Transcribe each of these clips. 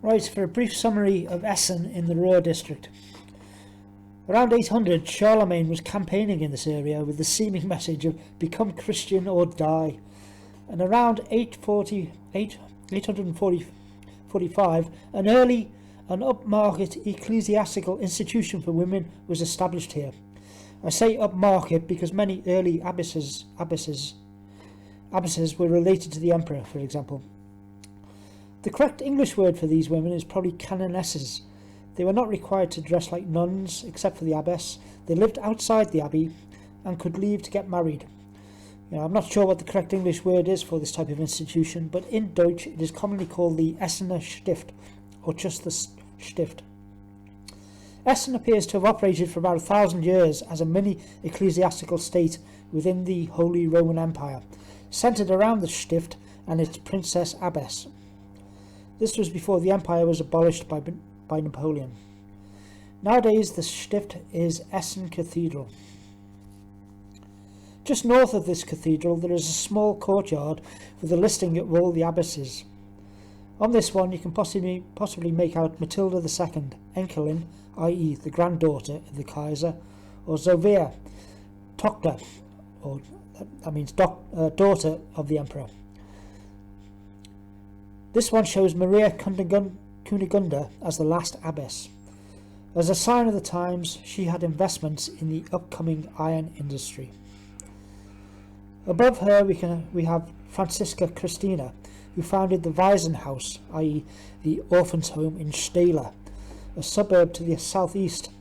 Right, for a brief summary of Essen in the Ruhr district. Around 800, Charlemagne was campaigning in this area with the seeming message of become Christian or die. And around 845, an early and upmarket ecclesiastical institution for women was established here. I say upmarket because many early abbesses were related to the emperor, for example. The correct English word for these women is probably canonesses. They were not required to dress like nuns, except for the abbess. They lived outside the abbey and could leave to get married. I'm not sure what the correct English word is for this type of institution, but in Deutsch it is commonly called the Essener Stift, or just the Stift. Essen appears to have operated for about 1,000 years as a mini ecclesiastical state within the Holy Roman Empire, centred around the Stift and its princess abbess. This was before the empire was abolished by Napoleon. Nowadays the Stift is Essen Cathedral. Just north of this cathedral there is a small courtyard with a listing of all the abbesses. On this one you can possibly make out Matilda II, Enkelin, i.e. the granddaughter of the Kaiser, or Sophia, Tochter, or that means daughter of the emperor. This one shows Maria Kunigunda as the last abbess. As a sign of the times, she had investments in the upcoming iron industry. Above her we have Franziska Christina, who founded the Waisenhaus, i.e. the orphans' home in Stehla, a suburb to the southeast,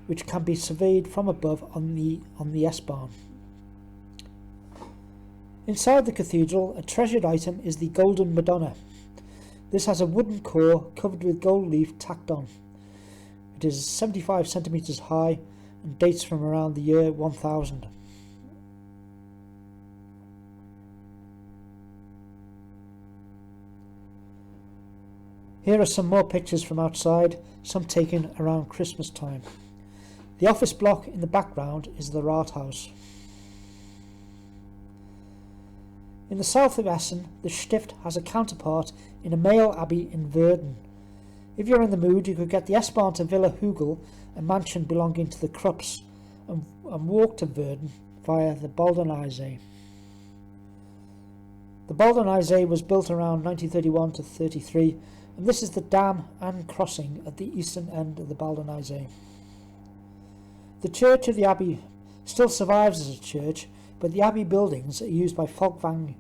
which can be surveyed from above on the S-Bahn. Inside the cathedral, a treasured item is the Golden Madonna. This has a wooden core covered with gold leaf tacked on. It is 75 centimetres high and dates from around the year 1000. Here are some more pictures from outside, some taken around Christmas time. The office block in the background is the Rathaus. In the south of Essen, the Stift has a counterpart in a male abbey in Verden. If you're in the mood, you could get the S-Bahn to Villa Hugel, a mansion belonging to the Krupps, and walk to Verden via the Baldeneysee. The Baldeneysee was built around 1931 to 33, and this is the dam and crossing at the eastern end of the Baldeneysee. The church of the abbey still survives as a church, but the abbey buildings are used by Folkwang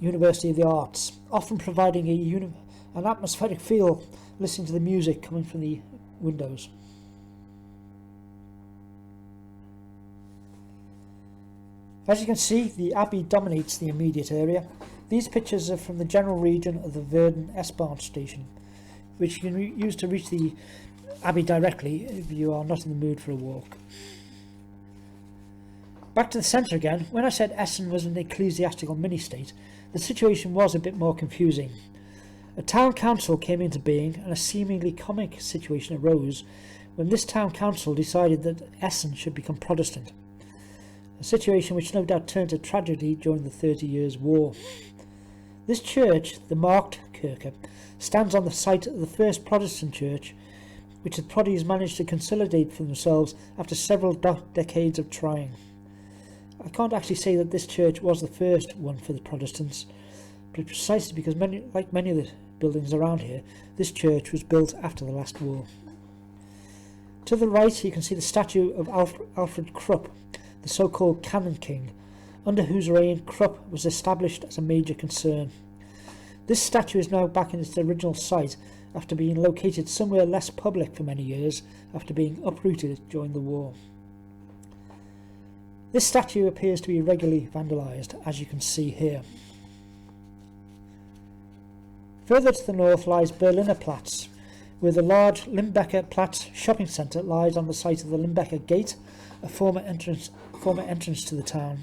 University of the Arts, often providing an atmospheric feel listening to the music coming from the windows. As you can see, the abbey dominates the immediate area. These pictures are from the general region of the Verden S-Bahn station, which you can use to reach the abbey directly if you are not in the mood for a walk. Back to the centre again. When I said Essen was an ecclesiastical mini-state, the situation was a bit more confusing. A town council came into being and a seemingly comic situation arose when this town council decided that Essen should become Protestant, a situation which no doubt turned to tragedy during the 30 Years' War. This church, the Marktkirche, stands on the site of the first Protestant church, which the Protties managed to consolidate for themselves after several decades of trying. I can't actually say that this church was the first one for the Protestants, but precisely because like many of the buildings around here, this church was built after the last war. To the right you can see the statue of Alfred Krupp, the so-called Cannon King, under whose reign Krupp was established as a major concern. This statue is now back in its original site after being located somewhere less public for many years after being uprooted during the war. This statue appears to be regularly vandalised, as you can see here. Further to the north lies Berliner Platz, where the large Limbecker Platz shopping centre lies on the site of the Limbecker Gate, a former entrance to the town.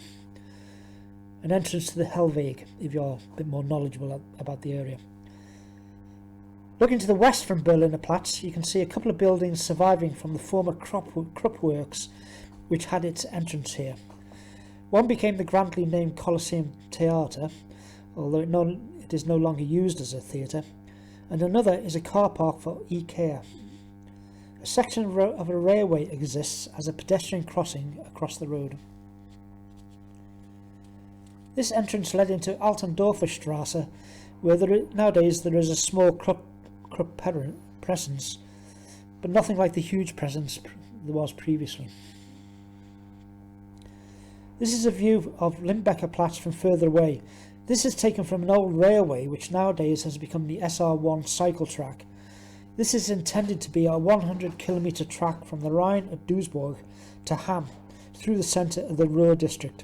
An entrance to the Hellweg, if you're a bit more knowledgeable about the area. Looking to the west from Berliner Platz, you can see a couple of buildings surviving from the former Krupp Works, which had its entrance here. One became the grandly named Colosseum Theatre, although it is no longer used as a theatre, and another is a car park for IKEA. A section of a railway exists as a pedestrian crossing across the road. This entrance led into Altendorfer Strasse, where nowadays there is a small Krupp presence, but nothing like the huge presence there was previously. This is a view of Limbecker Platz from further away. This is taken from an old railway which nowadays has become the SR1 cycle track. This is intended to be a 100-kilometre track from the Rhine at Duisburg to Hamm, through the centre of the Ruhr district.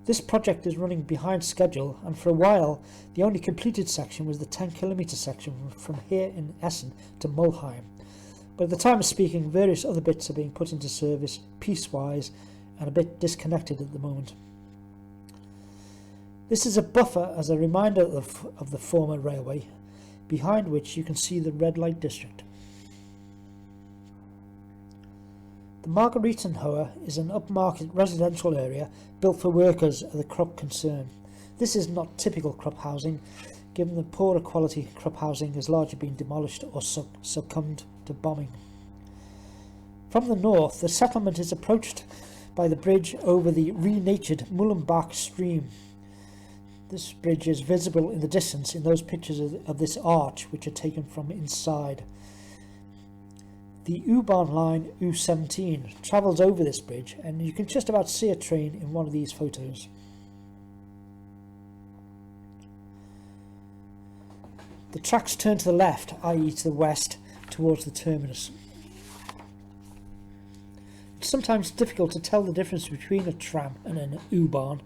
This project is running behind schedule, and for a while the only completed section was the 10-kilometre section from here in Essen to Mulheim. But at the time of speaking, various other bits are being put into service piecewise and a bit disconnected at the moment. This is a buffer as a reminder of the former railway, behind which you can see the red light district. The Margaretenhohe is an upmarket residential area built for workers of the Krupp concern. This is not typical Krupp housing, given the poorer quality Krupp housing has largely been demolished or succumbed to bombing. From the north, the settlement is approached by the bridge over the renatured Mullenbach stream. This bridge is visible in the distance in those pictures of this arch, which are taken from inside. The U-Bahn line U17 travels over this bridge, and you can just about see a train in one of these photos. The tracks turn to the left, i.e. to the west, towards the terminus. It's sometimes difficult to tell the difference between a tram and an U-Bahn.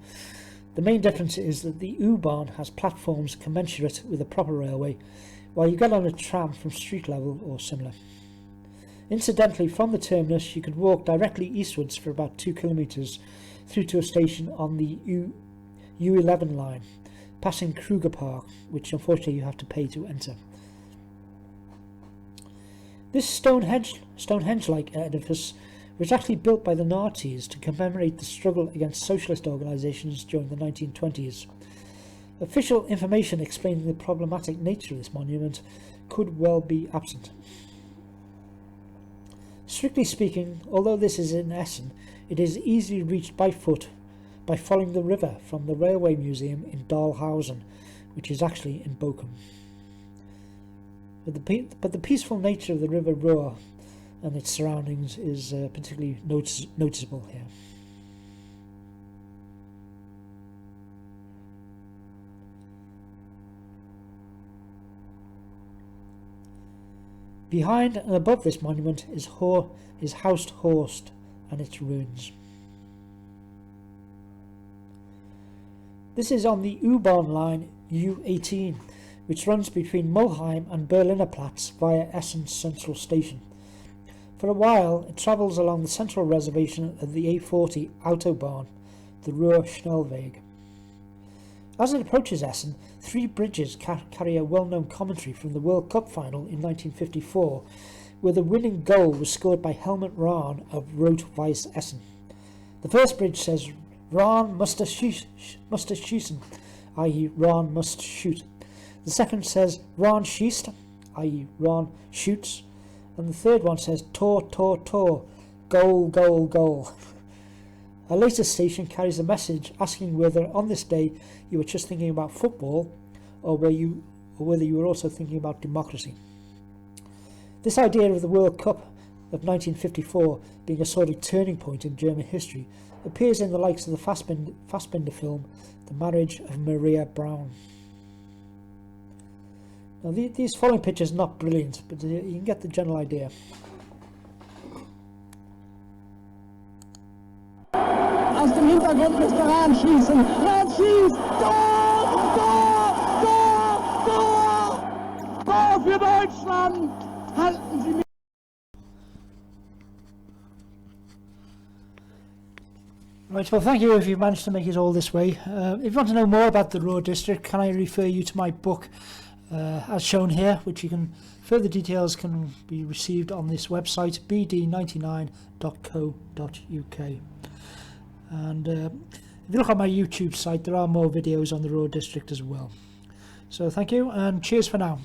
The main difference is that the U-Bahn has platforms commensurate with a proper railway, while you get on a tram from street level or similar. Incidentally, from the terminus you could walk directly eastwards for about 2 kilometres through to a station on the U11 line, passing Kruger Park, which unfortunately you have to pay to enter. This Stonehenge-like edifice was actually built by the Nazis to commemorate the struggle against socialist organisations during the 1920s. Official information explaining the problematic nature of this monument could well be absent. Strictly speaking, although this is in Essen, it is easily reached by foot by following the river from the Railway Museum in Dahlhausen, which is actually in Bochum. But the peaceful nature of the River Ruhr and its surroundings is particularly noticeable here. Behind and above this monument is Haus Horst and its ruins. This is on the U-Bahn line U18, which runs between Mulheim and Berliner Platz via Essen Central Station. For a while, it travels along the central reservation of the A40 Autobahn, the Ruhr-Schnellweg. As it approaches Essen, 3 bridges carry a well-known commentary from the World Cup final in 1954, where the winning goal was scored by Helmut Rahn of Rot-Weiss Essen. The first bridge says Rahn musste schießen, i.e. Rahn must shoot. The second says Rahn schießt, i.e. Rahn shoots. And the third one says Tor, Tor, Tor, goal, goal, goal. A later station carries a message asking whether on this day you were just thinking about football or whether you were also thinking about democracy. This idea of the World Cup of 1954 being a sort of turning point in German history appears in the likes of the Fassbinder film The Marriage of Maria Braun. Now these following pictures are not brilliant, but you can get the general idea. Aus dem Hintergrund müsste Rahn schießen. Rahn schießt! Tor! Tor! Tor! Tor! Tor für Deutschland! Halten Sie mich! Right, well, thank you if you managed to make it all this way. If you want to know more about the Ruhr district, can I refer you to my book as shown here, which you can, further details can be received on this website, bd99.co.uk. And if you look on my YouTube site, there are more videos on the Ruhr district as well. So thank you, and cheers for now.